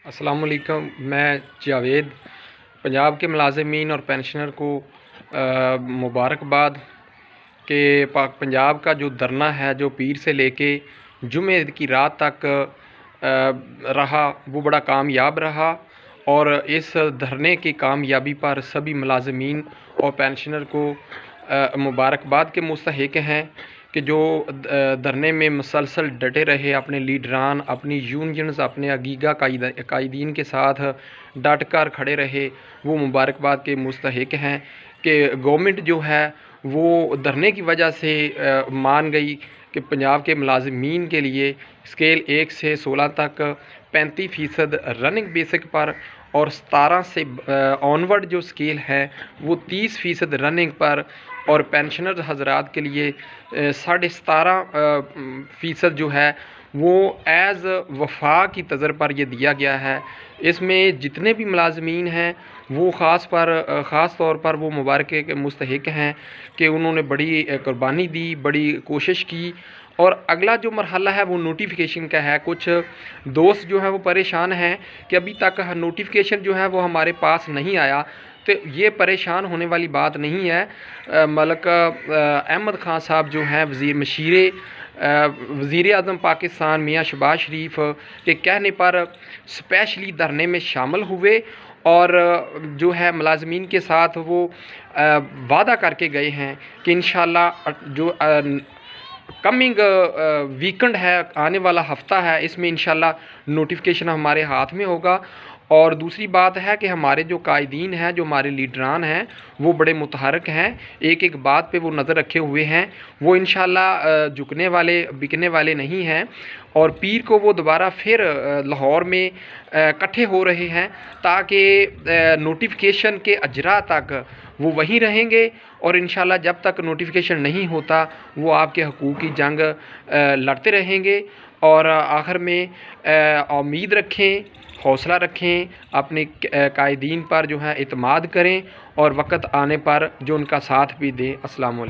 अस्सलाम वालेकुम। मैं जावेद पंजाब के मुलाजमीन और पेंशनर को मुबारकबाद कि पंजाब का जो धरना है जो पीर से लेके जुमे की रात तक रहा वो बड़ा कामयाब रहा और इस धरने की कामयाबी पर सभी मुलाजमीन और पेंशनर को मुबारकबाद के मुस्तहिक हैं कि जो धरने में मुसलसल डटे रहे, अपने लीडरान, अपनी यूनियंस, अपने अगीगा कायदीन के साथ डट कर खड़े रहे, वो मुबारकबाद के मुस्तहिक हैं कि गवर्नमेंट जो है वो धरने की वजह से मान गई कि पंजाब के मुलाजमीन के लिए स्केल 1 से 16 तक 35% रनिंग बेसिक पर और 17 से ऑनवर्ड जो स्केल है वो 30% रनिंग पर और पेंशनर हजरात के लिए 17.5% जो है वो एज़ वफा की तज़र पर ये दिया गया है। इसमें जितने भी मुलाजमीन हैं वो ख़ास तौर पर वो मुबारक के मुस्तहिक हैं कि उन्होंने बड़ी कुर्बानी दी, बड़ी कोशिश की। और अगला जो मरहला है वो नोटिफिकेशन का है। कुछ दोस्त जो हैं वो परेशान हैं कि अभी तक नोटिफिकेशन जो है वो हमारे पास नहीं आया, तो ये परेशान होने वाली बात नहीं है। मलक अहमद ख़ान साहब जो हैं वज़ीर आज़म पाकिस्तान मियाँ शहबाज शरीफ के कहने पर स्पेशली धरने में शामिल हुए और जो है मुलाजमीन के साथ वो वादा करके गए हैं कि इंशाअल्लाह जो कमिंग वीकेंड है, आने वाला हफ़्ता है, इसमें इंशाअल्लाह नोटिफिकेशन हमारे हाथ में होगा। और दूसरी बात है कि हमारे जो कायदीन हैं, जो हमारे लीडरान हैं, वो बड़े मुतहरक हैं, एक एक बात पे वो नज़र रखे हुए हैं, वो इंशाअल्लाह झुकने वाले बिकने वाले नहीं हैं। और पीर को वो दोबारा फिर लाहौर में इकट्ठे हो रहे हैं ताकि नोटिफिकेशन के अजरा तक वो वहीं रहेंगे और इंशाअल्लाह जब तक नोटिफिकेशन नहीं होता वो आपके हकूक़ की जंग लड़ते रहेंगे। और आखिर में उम्मीद रखें, हौसला रखें, अपने कायदीन पर जो है इत्माद करें और वक़्त आने पर जो उनका साथ भी दें। अस्सलाम वालेकुम।